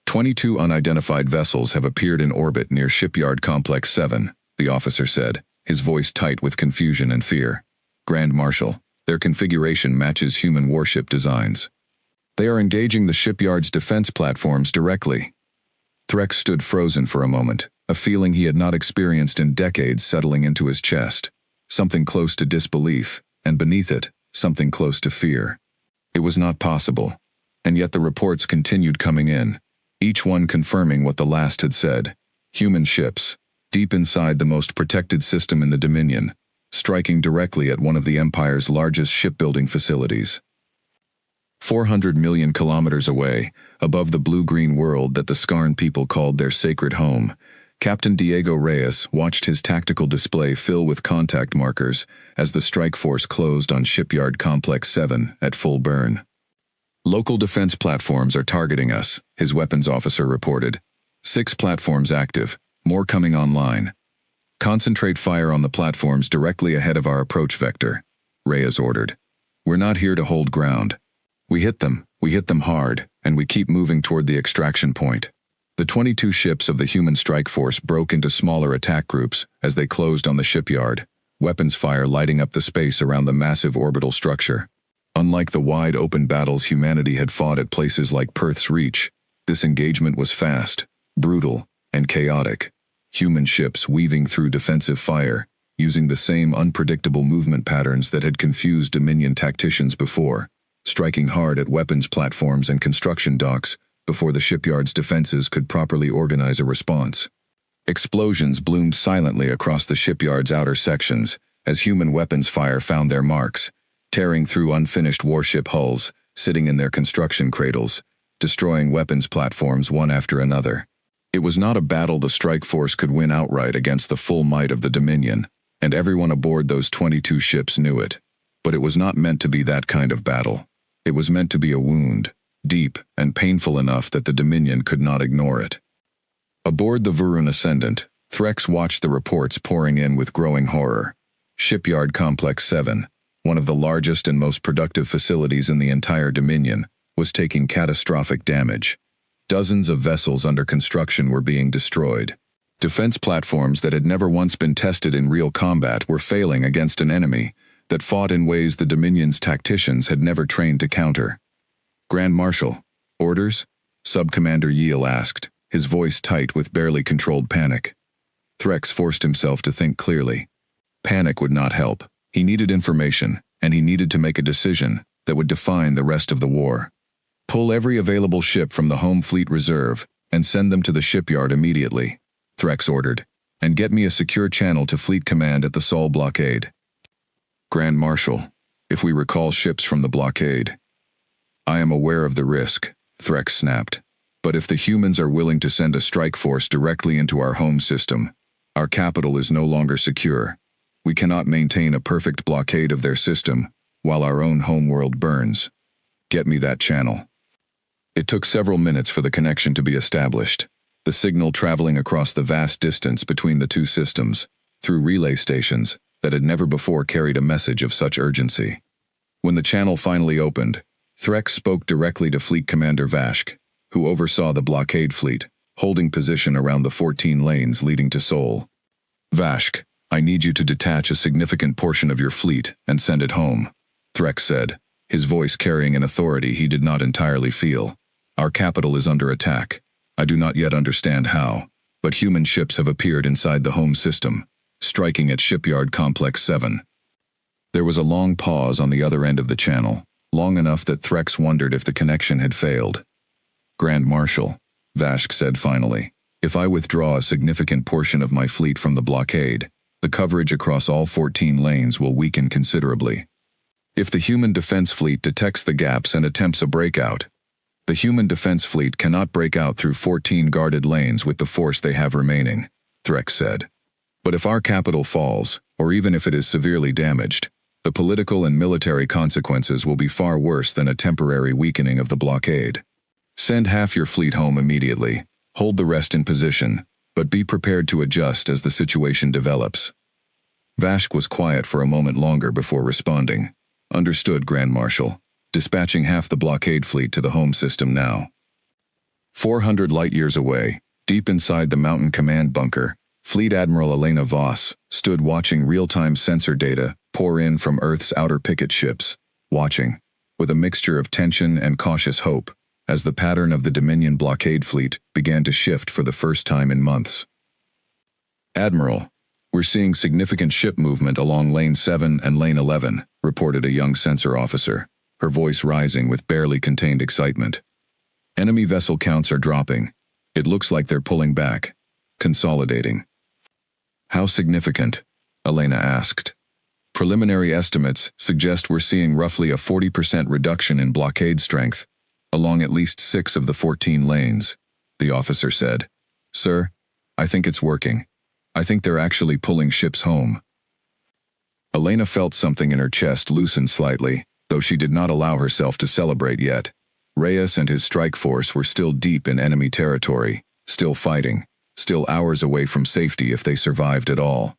22 unidentified vessels have appeared in orbit near Shipyard Complex 7, the officer said, his voice tight with confusion and fear. Grand Marshal. Their configuration matches human warship designs. They are engaging the shipyard's defense platforms directly. Threx stood frozen for a moment, a feeling he had not experienced in decades settling into his chest. Something close to disbelief, and beneath it, something close to fear. It was not possible. And yet the reports continued coming in, each one confirming what the last had said. Human ships, deep inside the most protected system in the Dominion, striking directly at one of the Empire's largest shipbuilding facilities. 400 million kilometers away, above the blue-green world that the Skarn people called their sacred home, Captain Diego Reyes watched his tactical display fill with contact markers as the strike force closed on Shipyard Complex 7 at full burn. Local defense platforms are targeting us, his weapons officer reported. 6 platforms active, more coming online. Concentrate fire on the platforms directly ahead of our approach vector, Reyes ordered. We're not here to hold ground. We hit them hard, and we keep moving toward the extraction point. The 22 ships of the human strike force broke into smaller attack groups as they closed on the shipyard, weapons fire lighting up the space around the massive orbital structure. Unlike the wide-open battles humanity had fought at places like Perth's Reach, this engagement was fast, brutal, and chaotic. Human ships weaving through defensive fire, using the same unpredictable movement patterns that had confused Dominion tacticians before, striking hard at weapons platforms and construction docks before the shipyard's defenses could properly organize a response. Explosions bloomed silently across the shipyard's outer sections as human weapons fire found their marks, tearing through unfinished warship hulls, sitting in their construction cradles, destroying weapons platforms one after another. It was not a battle the strike force could win outright against the full might of the Dominion, and everyone aboard those 22 ships knew it. But it was not meant to be that kind of battle. It was meant to be a wound, deep and painful enough that the Dominion could not ignore it. Aboard the Vurun Ascendant, Threx watched the reports pouring in with growing horror. Shipyard Complex 7, one of the largest and most productive facilities in the entire Dominion, was taking catastrophic damage. Dozens of vessels under construction were being destroyed. Defense platforms that had never once been tested in real combat were failing against an enemy that fought in ways the Dominion's tacticians had never trained to counter. Grand Marshal, orders? Sub-Commander Yeel asked, his voice tight with barely controlled panic. Threx forced himself to think clearly. Panic would not help. He needed information, and he needed to make a decision that would define the rest of the war. Pull every available ship from the home fleet reserve and send them to the shipyard immediately, Threx ordered, and get me a secure channel to Fleet Command at the Sol blockade. Grand Marshal, if we recall ships from the blockade. I am aware of the risk, Threx snapped, but if the humans are willing to send a strike force directly into our home system, our capital is no longer secure. We cannot maintain a perfect blockade of their system while our own homeworld burns. Get me that channel. It took several minutes for the connection to be established, the signal traveling across the vast distance between the two systems, through relay stations that had never before carried a message of such urgency. When the channel finally opened, Threx spoke directly to Fleet Commander Vashk, who oversaw the blockade fleet, holding position around the 14 lanes leading to Sol. Vashk, I need you to detach a significant portion of your fleet and send it home, Threx said, his voice carrying an authority he did not entirely feel. Our capital is under attack. I do not yet understand how, but human ships have appeared inside the home system, striking at Shipyard Complex 7. There was a long pause on the other end of the channel, long enough that Threx wondered if the connection had failed. Grand Marshal, Vashk said finally, if I withdraw a significant portion of my fleet from the blockade, the coverage across all 14 lanes will weaken considerably. If the human defense fleet detects the gaps and attempts a breakout, the human defense fleet cannot break out through 14 guarded lanes with the force they have remaining, Threx said. But if our capital falls, or even if it is severely damaged, the political and military consequences will be far worse than a temporary weakening of the blockade. Send half your fleet home immediately, hold the rest in position, but be prepared to adjust as the situation develops. Vashk was quiet for a moment longer before responding. Understood, Grand Marshal. Dispatching half the blockade fleet to the home system now. 400 light-years away, deep inside the mountain command bunker, Fleet Admiral Elena Voss stood watching real-time sensor data pour in from Earth's outer picket ships, watching, with a mixture of tension and cautious hope, as the pattern of the Dominion blockade fleet began to shift for the first time in months. "Admiral, we're seeing significant ship movement along Lane 7 and Lane 11, reported a young sensor officer, her voice rising with barely contained excitement. "Enemy vessel counts are dropping. It looks like they're pulling back, consolidating." "How significant?" Elena asked. "Preliminary estimates suggest we're seeing roughly a 40% reduction in blockade strength, along at least 6 of the 14 lanes," the officer said. "Sir, I think it's working. I think they're actually pulling ships home." Elena felt something in her chest loosen slightly, though she did not allow herself to celebrate yet. Reyes and his strike force were still deep in enemy territory, still fighting, still hours away from safety if they survived at all.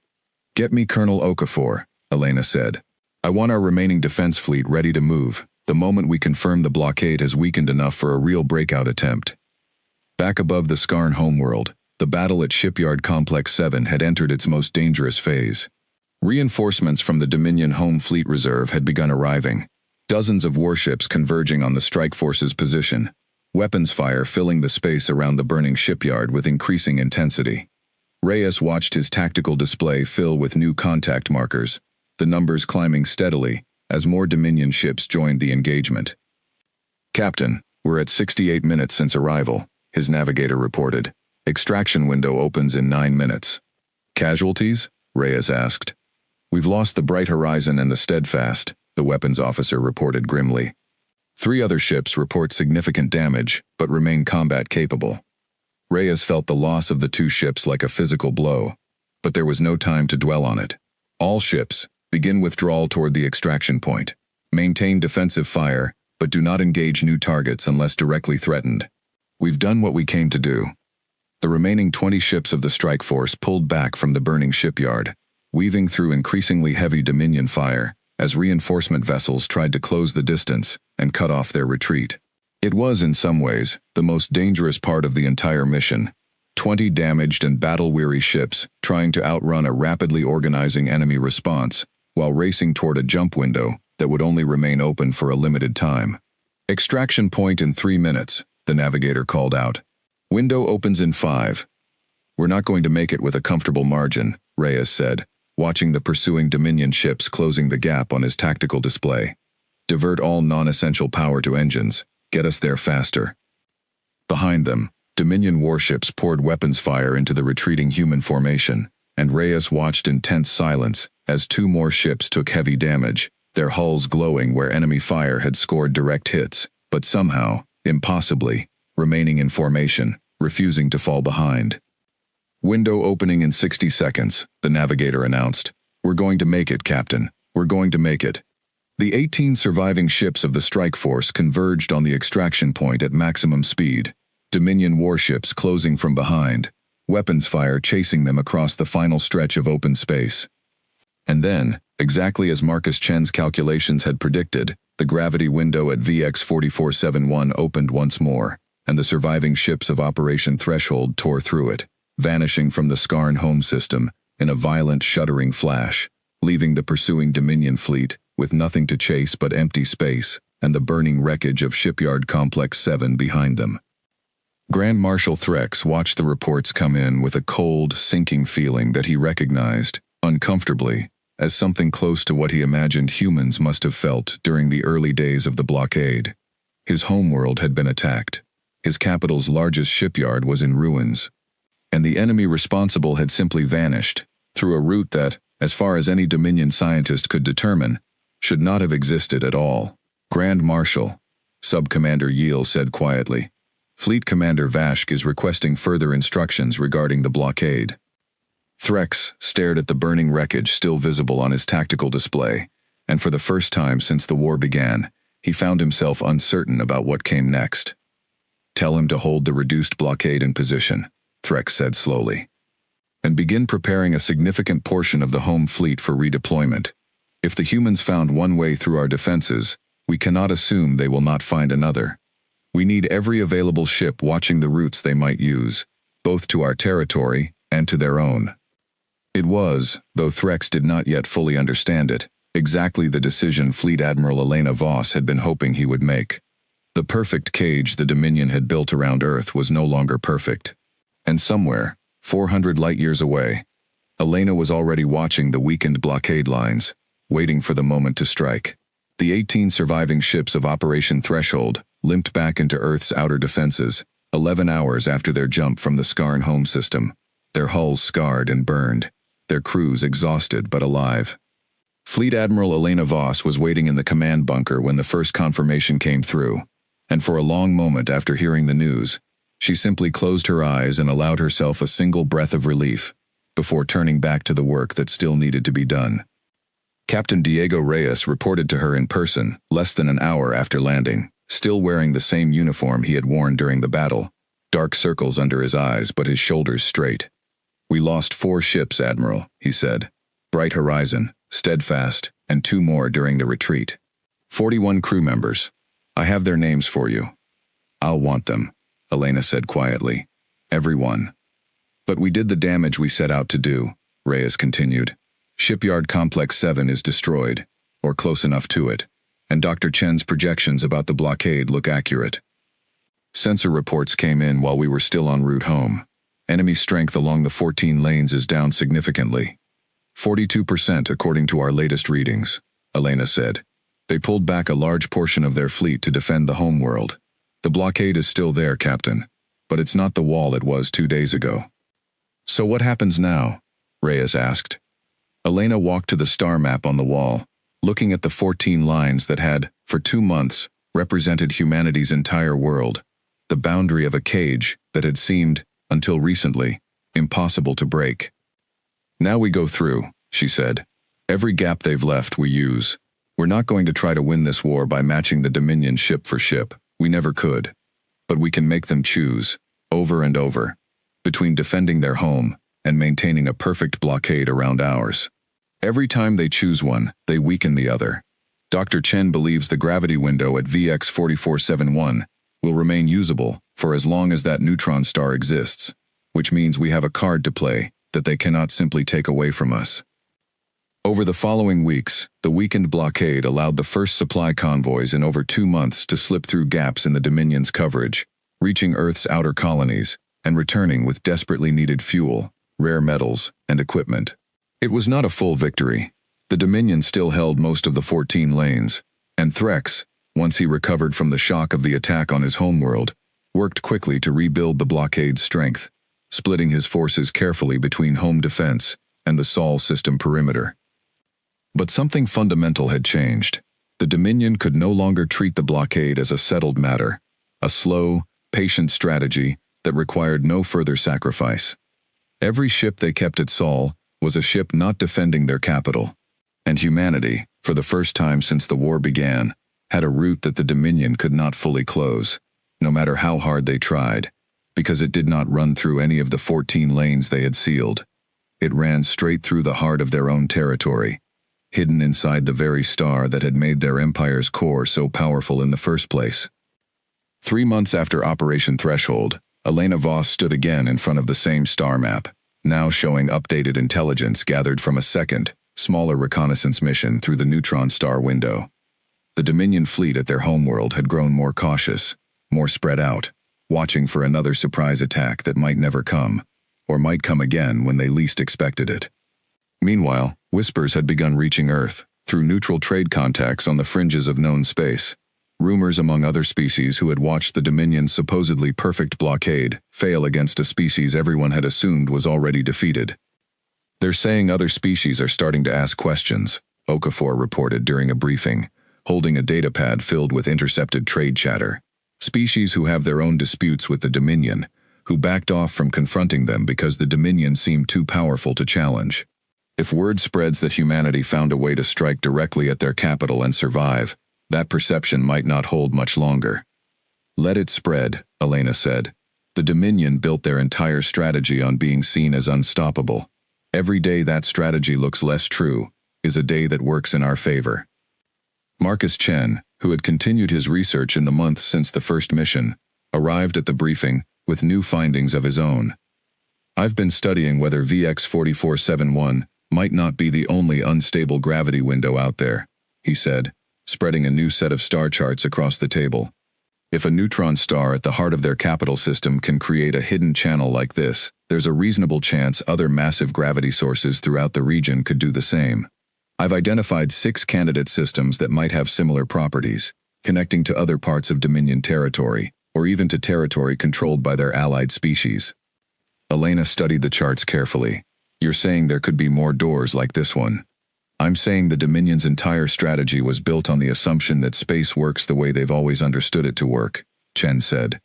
"Get me Colonel Okafor," Elena said. "I want our remaining defense fleet ready to move the moment we confirm the blockade has weakened enough for a real breakout attempt." Back above the Skarn homeworld, the battle at Shipyard Complex 7 had entered its most dangerous phase. Reinforcements from the Dominion Home Fleet Reserve had begun arriving, dozens of warships converging on the strike force's position, weapons fire filling the space around the burning shipyard with increasing intensity. Reyes watched his tactical display fill with new contact markers, the numbers climbing steadily as more Dominion ships joined the engagement. "Captain, we're at 68 minutes since arrival," his navigator reported. "Extraction window opens in 9 minutes. "Casualties?" Reyes asked. "We've lost the Bright Horizon and the Steadfast," the weapons officer reported grimly. 3 other ships report significant damage, but remain combat capable. Reyes felt the loss of the 2 ships like a physical blow, but there was no time to dwell on it. "All ships, begin withdrawal toward the extraction point. Maintain defensive fire, but do not engage new targets unless directly threatened. We've done what we came to do." The remaining 20 ships of the strike force pulled back from the burning shipyard, weaving through increasingly heavy Dominion fire, as reinforcement vessels tried to close the distance and cut off their retreat. It was, in some ways, the most dangerous part of the entire mission. 20 damaged and battle-weary ships trying to outrun a rapidly organizing enemy response, while racing toward a jump window that would only remain open for a limited time. "Extraction point in 3 minutes, the navigator called out. "Window opens in 5. "We're not going to make it with a comfortable margin," Reyes said, watching the pursuing Dominion ships closing the gap on his tactical display. "Divert all non-essential power to engines. Get us there faster." Behind them, Dominion warships poured weapons fire into the retreating human formation, and Reyes watched in tense silence as 2 more ships took heavy damage, their hulls glowing where enemy fire had scored direct hits, but somehow, impossibly, remaining in formation, refusing to fall behind. "Window opening in 60 seconds, the navigator announced. "We're going to make it, Captain. We're going to make it." The 18 surviving ships of the strike force converged on the extraction point at maximum speed, Dominion warships closing from behind, weapons fire chasing them across the final stretch of open space. And then, exactly as Marcus Chen's calculations had predicted, the gravity window at VX 4471 opened once more, and the surviving ships of Operation Threshold tore through it, vanishing from the Skarn home system in a violent shuddering flash, leaving the pursuing Dominion fleet with nothing to chase but empty space and the burning wreckage of Shipyard Complex 7 behind them. Grand Marshal Threx watched the reports come in with a cold, sinking feeling that he recognized, uncomfortably, as something close to what he imagined humans must have felt during the early days of the blockade. His homeworld had been attacked. His capital's largest shipyard was in ruins, and the enemy responsible had simply vanished, through a route that, as far as any Dominion scientist could determine, should not have existed at all. "Grand Marshal," Sub-Commander Yeel said quietly, "Fleet Commander Vashk is requesting further instructions regarding the blockade." Threx stared at the burning wreckage still visible on his tactical display, and for the first time since the war began, he found himself uncertain about what came next. "Tell him to hold the reduced blockade in position," Threx said slowly, "and begin preparing a significant portion of the home fleet for redeployment. If the humans found one way through our defenses, we cannot assume they will not find another. We need every available ship watching the routes they might use, both to our territory and to their own." It was, though Threx did not yet fully understand it, Exactly the decision Fleet Admiral Elena Voss had been hoping he would make. The perfect cage the Dominion had built around Earth was no longer perfect. And somewhere, 400 light-years away, Elena was already watching the weakened blockade lines, waiting for the moment to strike. The 18 surviving ships of Operation Threshold limped back into Earth's outer defenses, 11 hours after their jump from the Skarn home system, their hulls scarred and burned, their crews exhausted but alive. Fleet Admiral Elena Voss was waiting in the command bunker when the first confirmation came through, and for a long moment after hearing the news, she simply closed her eyes and allowed herself a single breath of relief, before turning back to the work that still needed to be done. Captain Diego Reyes reported to her in person less than an hour after landing, still wearing the same uniform he had worn during the battle, dark circles under his eyes but his shoulders straight. "We lost 4 ships, Admiral," he said. "Bright Horizon, Steadfast, and 2 more during the retreat. 41 crew members. I have their names for you." "I'll want them," Elena said quietly. "Every one." "But we did the damage we set out to do," Reyes continued. "Shipyard Complex 7 is destroyed, or close enough to it, and Dr. Chen's projections about the blockade look accurate. Sensor reports came in while we were still en route home. Enemy strength along the 14 lanes is down significantly. 42% according to our latest readings," Elena said. "They pulled back a large portion of their fleet to defend the homeworld. The blockade is still there, Captain, but it's not the wall it was 2 days ago." "So what happens now?" Reyes asked. Elena walked to the star map on the wall, looking at the 14 lines that had, for 2 months, represented humanity's entire world, the boundary of a cage that had seemed, until recently, impossible to break. "Now we go through," she said. "Every gap they've left we use. We're not going to try to win this war by matching the Dominion ship for ship. We never could. But we can make them choose, over and over, between defending their home and maintaining a perfect blockade around ours. Every time they choose one, they weaken the other. Dr. Chen believes the gravity window at VX 4471 will remain usable for as long as that neutron star exists, which means we have a card to play that they cannot simply take away from us." Over the following weeks, the weakened blockade allowed the first supply convoys in over 2 months to slip through gaps in the Dominion's coverage, reaching Earth's outer colonies, and returning with desperately needed fuel, rare metals, and equipment. It was not a full victory. The Dominion still held most of the 14 lanes, and Threx, once he recovered from the shock of the attack on his homeworld, worked quickly to rebuild the blockade's strength, splitting his forces carefully between home defense and the Sol system perimeter. But something fundamental had changed. The Dominion could no longer treat the blockade as a settled matter, a slow, patient strategy that required no further sacrifice. Every ship they kept at Sol was a ship not defending their capital, and humanity, for the first time since the war began, had a route that the Dominion could not fully close, no matter how hard they tried, because it did not run through any of the 14 lanes they had sealed. It ran straight through the heart of their own territory, hidden inside the very star that had made their empire's core so powerful in the first place. 3 months after Operation Threshold, Elena Voss stood again in front of the same star map, now showing updated intelligence gathered from a second, smaller reconnaissance mission through the neutron star window. The Dominion fleet at their homeworld had grown more cautious, more spread out, watching for another surprise attack that might never come, or might come again when they least expected it. Meanwhile, whispers had begun reaching Earth, through neutral trade contacts on the fringes of known space. Rumors among other species who had watched the Dominion's supposedly perfect blockade fail against a species everyone had assumed was already defeated. "They're saying other species are starting to ask questions," Okafor reported during a briefing, holding a datapad filled with intercepted trade chatter. "Species who have their own disputes with the Dominion, who backed off from confronting them because the Dominion seemed too powerful to challenge. If word spreads that humanity found a way to strike directly at their capital and survive, that perception might not hold much longer." "Let it spread," Elena said. "The Dominion built their entire strategy on being seen as unstoppable. Every day that strategy looks less true is a day that works in our favor." Marcus Chen, who had continued his research in the months since the first mission, arrived at the briefing with new findings of his own. "I've been studying whether VX 4471 might not be the only unstable gravity window out there, he said, spreading a new set of star charts across the table. If a neutron star at the heart of their capital system can create a hidden channel like this, there's a reasonable chance other massive gravity sources throughout the region could do the same. I've identified 6 candidate systems that might have similar properties, connecting to other parts of Dominion territory, or even to territory controlled by their allied species. Elena studied the charts carefully. You're saying there could be more doors like this one. I'm saying the Dominion's entire strategy was built on the assumption that space works the way they've always understood it to work, Chen said.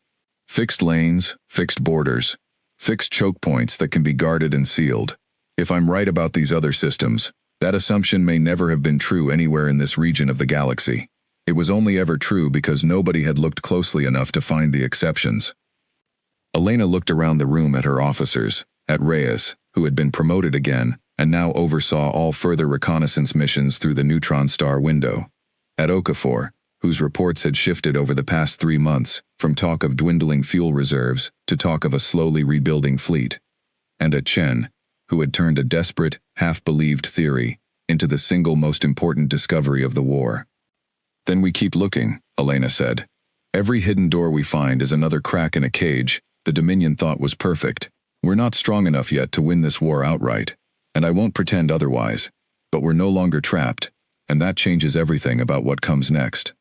Fixed lanes, fixed borders, fixed choke points that can be guarded and sealed. If I'm right about these other systems, that assumption may never have been true anywhere in this region of the galaxy. It was only ever true because nobody had looked closely enough to find the exceptions. Elena looked around the room at her officers, at Reyes, who had been promoted again, and now oversaw all further reconnaissance missions through the neutron star window. At Okafor, whose reports had shifted over the past 3 months, from talk of dwindling fuel reserves to talk of a slowly rebuilding fleet. And at Chen, who had turned a desperate, half-believed theory into the single most important discovery of the war. Then we keep looking, Elena said. Every hidden door we find is another crack in a cage the Dominion thought was perfect. We're not strong enough yet to win this war outright, and I won't pretend otherwise, but we're no longer trapped, and that changes everything about what comes next.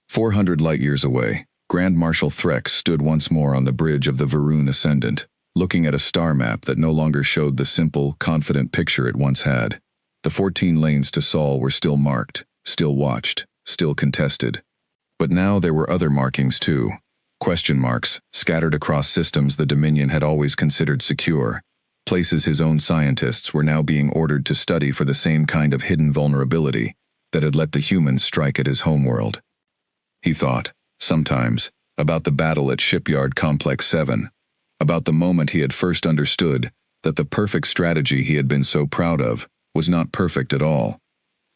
400 light-years away, Grand Marshal Threx stood once more on the bridge of the Varun Ascendant, looking at a star map that no longer showed the simple, confident picture it once had. The 14 lanes to Sol were still marked, still watched, still contested. But now there were other markings too. Question marks, scattered across systems the Dominion had always considered secure. Places his own scientists were now being ordered to study for the same kind of hidden vulnerability that had let the humans strike at his homeworld. He thought, sometimes, about the battle at Shipyard Complex 7, about the moment he had first understood that the perfect strategy he had been so proud of was not perfect at all.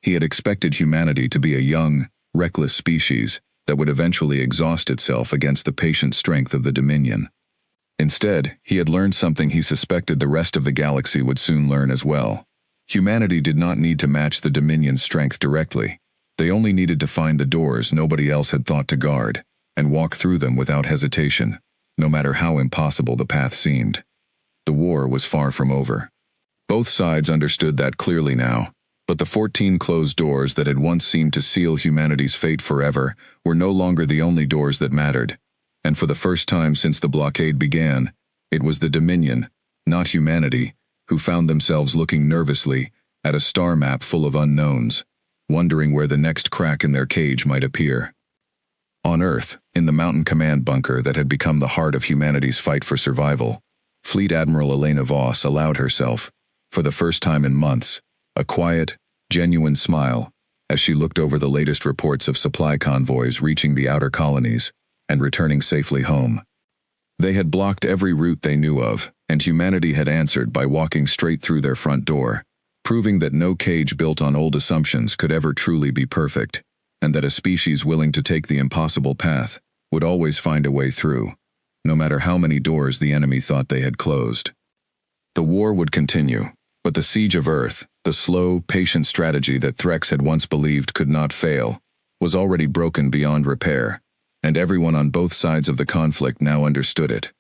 He had expected humanity to be a young, reckless species that would eventually exhaust itself against the patient strength of the Dominion. Instead, he had learned something he suspected the rest of the galaxy would soon learn as well. Humanity did not need to match the Dominion's strength directly. They only needed to find the doors nobody else had thought to guard, and walk through them without hesitation, no matter how impossible the path seemed. The war was far from over. Both sides understood that clearly now, but the 14 closed doors that had once seemed to seal humanity's fate forever were no longer the only doors that mattered. And for the first time since the blockade began, it was the Dominion, not humanity, who found themselves looking nervously at a star map full of unknowns, wondering where the next crack in their cage might appear. On Earth, in the mountain command bunker that had become the heart of humanity's fight for survival, Fleet Admiral Elena Voss allowed herself, for the first time in months, a quiet, genuine smile as she looked over the latest reports of supply convoys reaching the outer colonies and returning safely home. They had blocked every route they knew of, and humanity had answered by walking straight through their front door, proving that no cage built on old assumptions could ever truly be perfect, and that a species willing to take the impossible path would always find a way through, no matter how many doors the enemy thought they had closed. The war would continue, but the siege of Earth, the slow, patient strategy that Threx had once believed could not fail, was already broken beyond repair, and everyone on both sides of the conflict now understood it.